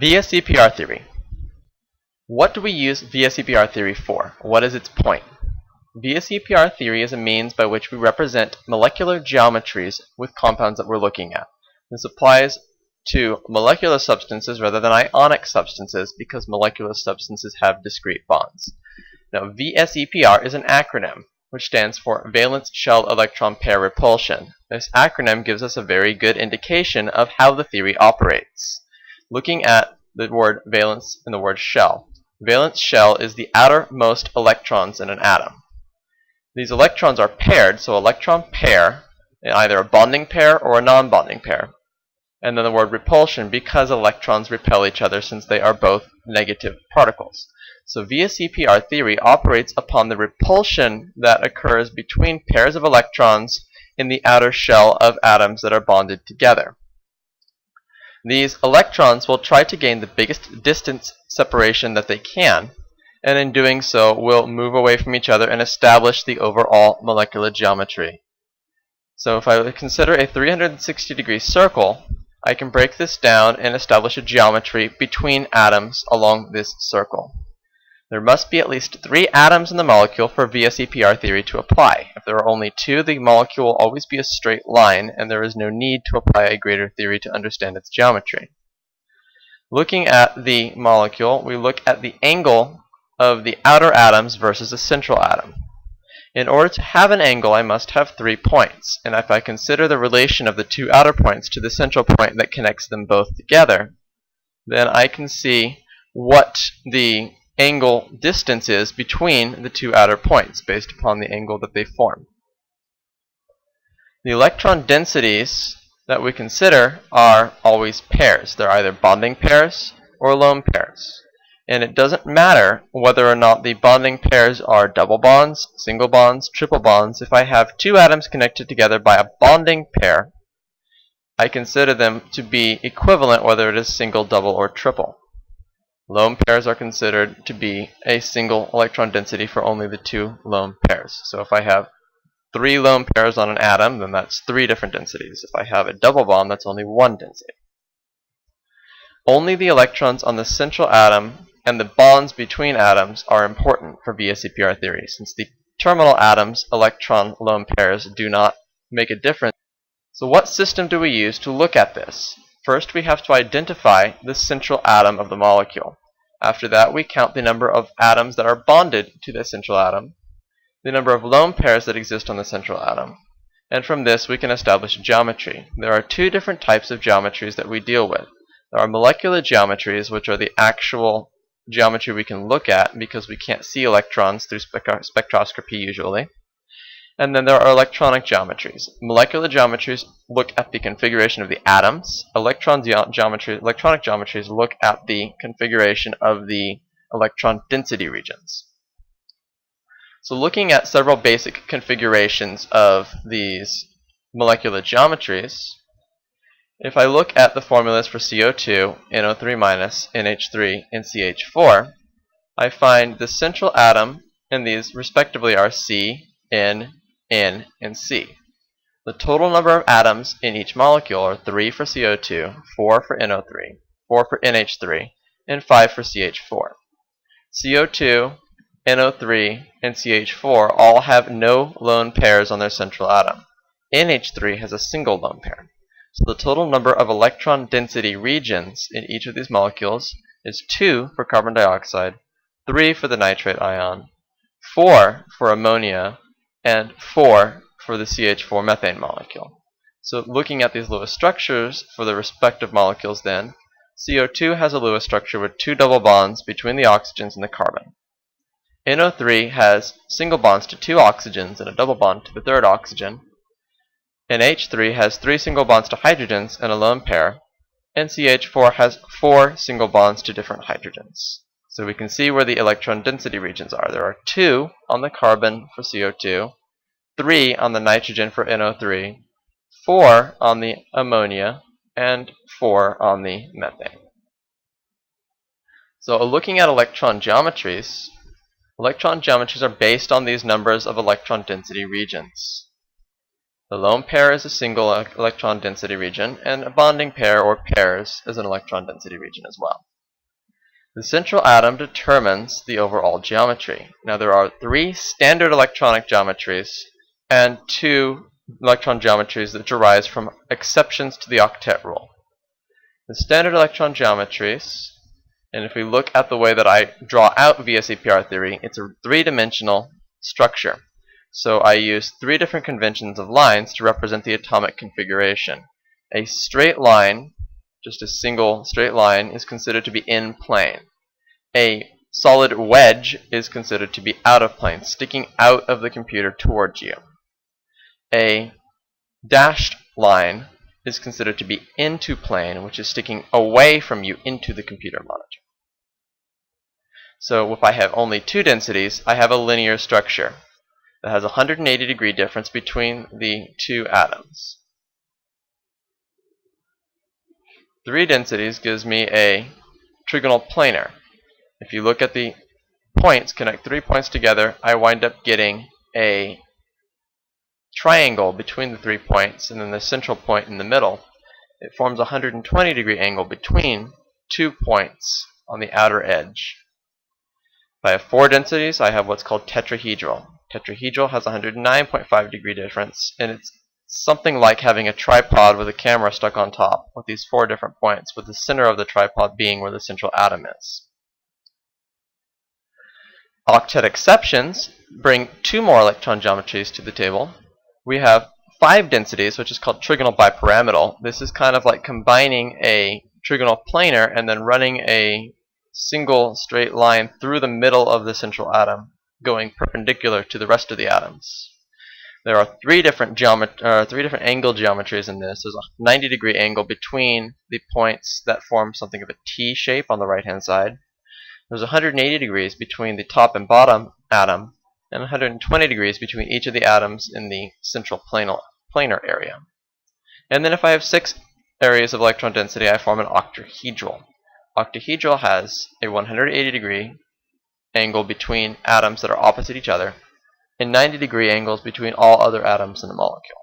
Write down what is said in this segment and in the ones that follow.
VSEPR theory. What do we use VSEPR theory for? What is its point? VSEPR theory is a means by which we represent molecular geometries with compounds that we're looking at. This applies to molecular substances rather than ionic substances because molecular substances have discrete bonds. Now, VSEPR is an acronym which stands for Valence Shell Electron Pair Repulsion. This acronym gives us a very good indication of how the theory operates. Looking at the word valence and the word shell. Valence shell is the outermost electrons in an atom. These electrons are paired, so electron pair, either a bonding pair or a non-bonding pair. And then the word repulsion because electrons repel each other since they are both negative particles. So VSEPR theory operates upon the repulsion that occurs between pairs of electrons in the outer shell of atoms that are bonded together. These electrons will try to gain the biggest distance separation that they can, and in doing so will move away from each other and establish the overall molecular geometry. So if I consider a 360-degree circle, I can break this down and establish a geometry between atoms along this circle. There must be at least 3 atoms in the molecule for VSEPR theory to apply. If there are only 2, the molecule will always be a straight line, and there is no need to apply a greater theory to understand its geometry. Looking at the molecule, we look at the angle of the outer atoms versus the central atom. In order to have an angle, I must have 3 points, and if I consider the relation of the 2 outer points to the central point that connects them both together, then I can see what the angle distance is between the 2 outer points based upon the angle that they form. The electron densities that we consider are always pairs. They're either bonding pairs or lone pairs. And it doesn't matter whether or not the bonding pairs are double bonds, single bonds, triple bonds. If I have 2 atoms connected together by a bonding pair, I consider them to be equivalent whether it is single, double, or triple. Lone pairs are considered to be a single electron density for only the 2 lone pairs. So if I have 3 lone pairs on an atom, then that's 3 different densities. If I have a double bond, that's only 1 density. Only the electrons on the central atom and the bonds between atoms are important for VSEPR theory, since the terminal atoms' electron lone pairs do not make a difference. So what system do we use to look at this? First, we have to identify the central atom of the molecule. After that, we count the number of atoms that are bonded to the central atom, the number of lone pairs that exist on the central atom, and from this we can establish geometry. There are 2 different types of geometries that we deal with. There are molecular geometries, which are the actual geometry we can look at because we can't see electrons through spectroscopy usually. And then there are electronic geometries. Molecular geometries look at the configuration of the atoms. Electronic geometries look at the configuration of the electron density regions. So looking at several basic configurations of these molecular geometries, if I look at the formulas for CO2, NO3-, NH3, and CH4, I find the central atom, and these respectively are C, N, and C. The total number of atoms in each molecule are 3 for CO2, 4 for NO3, 4 for NH3, and 5 for CH4. CO2, NO3, and CH4 all have no lone pairs on their central atom. NH3 has a single lone pair. So the total number of electron density regions in each of these molecules is 2 for carbon dioxide, 3 for the nitrate ion, 4 for ammonia, and 4 for the CH4 methane molecule. So looking at these Lewis structures for the respective molecules then, CO2 has a Lewis structure with 2 double bonds between the oxygens and the carbon. NO3 has single bonds to 2 oxygens and a double bond to the 3rd oxygen. NH3 has 3 single bonds to hydrogens and a lone pair. And CH4 has 4 single bonds to different hydrogens. So we can see where the electron density regions are. There are 2 on the carbon for CO2, 3 on the nitrogen for NO3, 4 on the ammonia, and 4 on the methane. So looking at electron geometries are based on these numbers of electron density regions. The lone pair is a single electron density region, and a bonding pair or pairs is an electron density region as well. The central atom determines the overall geometry. Now there are 3 standard electronic geometries and 2 electron geometries that arise from exceptions to the octet rule. The standard electron geometries, and if we look at the way that I draw out VSEPR theory, it's a 3-dimensional structure. So I use 3 different conventions of lines to represent the atomic configuration. A straight line, just a single straight line, is considered to be in plane. A solid wedge is considered to be out of plane, sticking out of the computer towards you. A dashed line is considered to be into plane, which is sticking away from you into the computer monitor. So if I have only 2 densities, I have a linear structure that has a 180-degree difference between the 2 atoms. 3 densities gives me a trigonal planar. If you look at the points, connect 3 points together, I wind up getting a triangle between the 3 points and then the central point in the middle. It forms a 120-degree angle between 2 points on the outer edge. If I have 4 densities, I have what's called tetrahedral. Tetrahedral has a 109.5-degree difference, and it's something like having a tripod with a camera stuck on top with these 4 different points, with the center of the tripod being where the central atom is. Octet exceptions bring 2 more electron geometries to the table. We have 5 densities, which is called trigonal bipyramidal. This is kind of like combining a trigonal planar and then running a single straight line through the middle of the central atom, going perpendicular to the rest of the atoms. There are 3 different angle geometries in this. There's a 90-degree angle between the points that form something of a T shape on the right-hand side. There's 180 degrees between the top and bottom atom, and 120 degrees between each of the atoms in the central planar area. And then if I have 6 areas of electron density, I form an octahedral. Octahedral has a 180-degree angle between atoms that are opposite each other, and 90-degree angles between all other atoms in the molecule.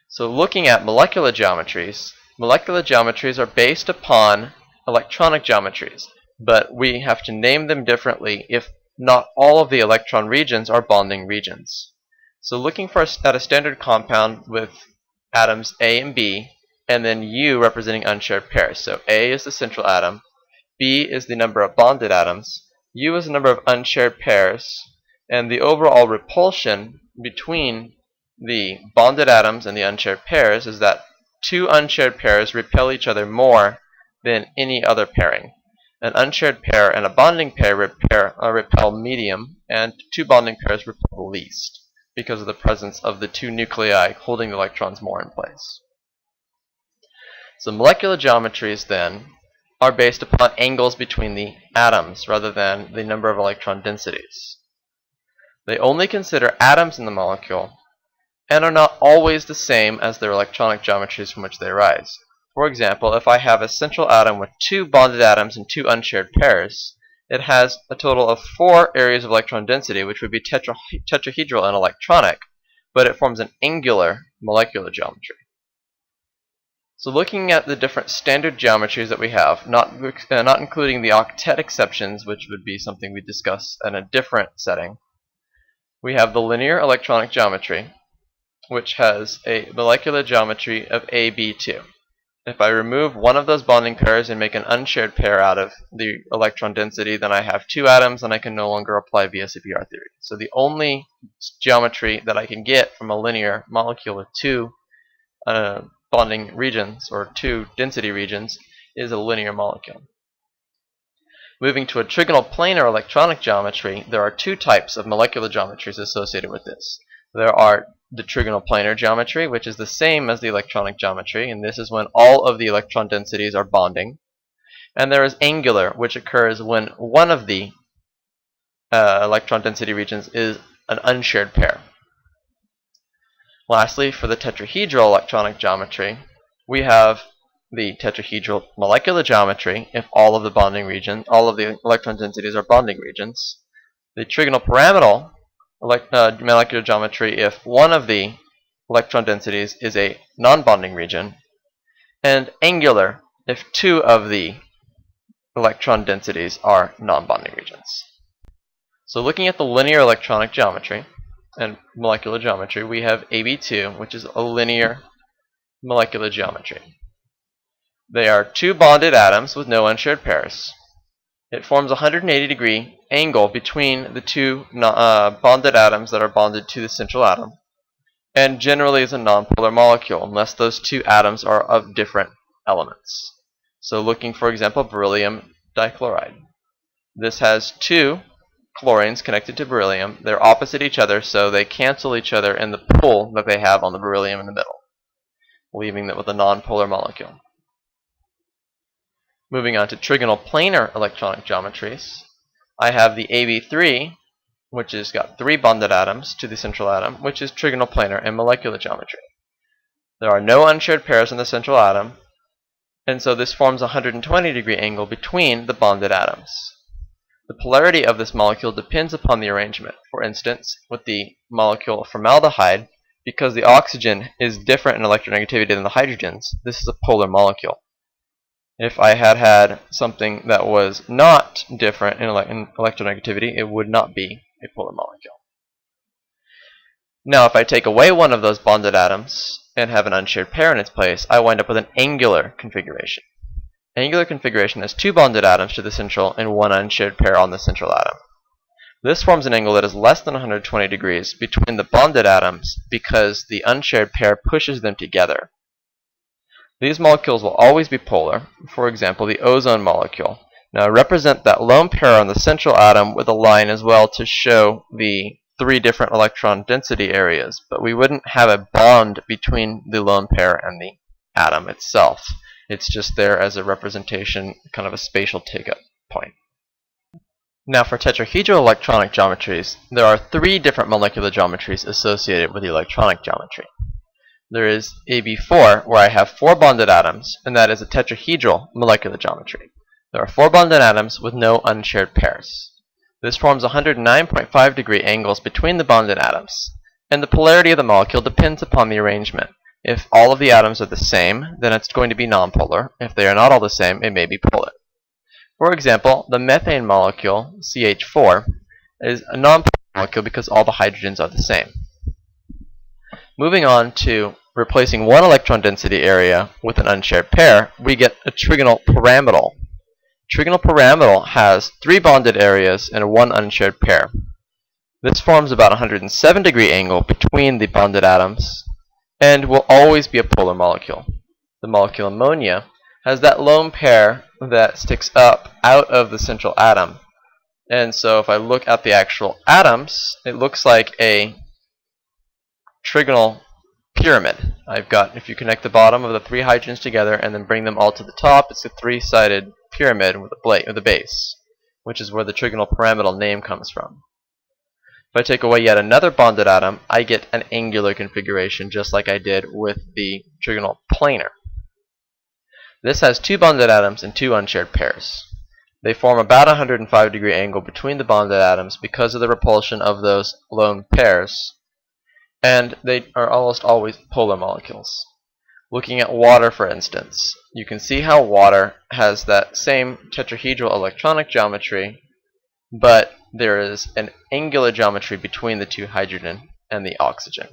So looking at molecular geometries are based upon electronic geometries, but we have to name them differently if not all of the electron regions are bonding regions. So looking at a standard compound with atoms A and B, and then U representing unshared pairs. So A is the central atom, B is the number of bonded atoms, U is the number of unshared pairs, and the overall repulsion between the bonded atoms and the unshared pairs is that 2 unshared pairs repel each other more than any other pairing. An unshared pair and a bonding pair repel medium, and 2 bonding pairs repel the least, because of the presence of the 2 nuclei holding the electrons more in place. So molecular geometries then are based upon angles between the atoms rather than the number of electron densities. They only consider atoms in the molecule and are not always the same as their electronic geometries from which they arise. For example, if I have a central atom with 2 bonded atoms and 2 unshared pairs, it has a total of 4 areas of electron density, which would be tetrahedral and electronic, but it forms an angular molecular geometry. So looking at the different standard geometries that we have, not including the octet exceptions, which would be something we discuss in a different setting, we have the linear electronic geometry, which has a molecular geometry of AB2. If I remove one of those bonding pairs and make an unshared pair out of the electron density, then I have 2 atoms and I can no longer apply VSEPR theory. So the only geometry that I can get from a linear molecule with 2 bonding regions, or 2 density regions, is a linear molecule. Moving to a trigonal planar electronic geometry, there are 2 types of molecular geometries associated with this. There are the trigonal planar geometry, which is the same as the electronic geometry, and this is when all of the electron densities are bonding. And there is angular, which occurs when one of the electron density regions is an unshared pair. Lastly, for the tetrahedral electronic geometry, we have the tetrahedral molecular geometry if all of the electron densities are bonding regions. The trigonal pyramidal molecular geometry if one of the electron densities is a non-bonding region, and angular if two of the electron densities are non-bonding regions. So looking at the linear electronic geometry and molecular geometry, we have AB2, which is a linear molecular geometry. They are two bonded atoms with no unshared pairs. It forms a 180-degree angle between the two bonded atoms that are bonded to the central atom, and generally is a nonpolar molecule unless those two atoms are of different elements. So looking, for example, beryllium dichloride. This has two chlorines connected to beryllium. They're opposite each other, so they cancel each other in the pull that they have on the beryllium in the middle, leaving it with a nonpolar molecule. Moving on to trigonal planar electronic geometries, I have the AB3, which has got three bonded atoms to the central atom, which is trigonal planar in molecular geometry. There are no unshared pairs in the central atom, and so this forms a 120-degree angle between the bonded atoms. The polarity of this molecule depends upon the arrangement. For instance, with the molecule of formaldehyde, because the oxygen is different in electronegativity than the hydrogens, this is a polar molecule. If I had something that was not different in electronegativity, it would not be a polar molecule. Now, if I take away one of those bonded atoms and have an unshared pair in its place, I wind up with an angular configuration. Angular configuration has two bonded atoms to the central and one unshared pair on the central atom. This forms an angle that is less than 120 degrees between the bonded atoms because the unshared pair pushes them together. These molecules will always be polar. For example, the ozone molecule. Now I represent that lone pair on the central atom with a line as well to show the three different electron density areas, but we wouldn't have a bond between the lone pair and the atom itself. It's just there as a representation, kind of a spatial take-up point. Now for tetrahedral electronic geometries, there are three different molecular geometries associated with the electronic geometry. There is AB4, where I have four bonded atoms, and that is a tetrahedral molecular geometry. There are four bonded atoms with no unshared pairs. This forms 109.5 degree angles between the bonded atoms, and the polarity of the molecule depends upon the arrangement. If all of the atoms are the same, then it's going to be nonpolar. If they are not all the same, it may be polar. For example, the methane molecule, CH4, is a nonpolar molecule because all the hydrogens are the same. Moving on to replacing one electron density area with an unshared pair, we get a trigonal pyramidal. Trigonal pyramidal has three bonded areas and one unshared pair. This forms about a 107 degree angle between the bonded atoms and will always be a polar molecule. The molecule ammonia has that lone pair that sticks up out of the central atom. And so if I look at the actual atoms, it looks like a trigonal pyramid. I've got, if you connect the bottom of the three hydrogens together and then bring them all to the top, it's a three-sided pyramid with a base, which is where the trigonal pyramidal name comes from. If I take away yet another bonded atom, I get an angular configuration, just like I did with the trigonal planar. This has two bonded atoms and two unshared pairs. They form about a 105 degree angle between the bonded atoms because of the repulsion of those lone pairs, and they are almost always polar molecules. Looking at water, for instance, you can see how water has that same tetrahedral electronic geometry, but there is an angular geometry between the two hydrogen and the oxygen.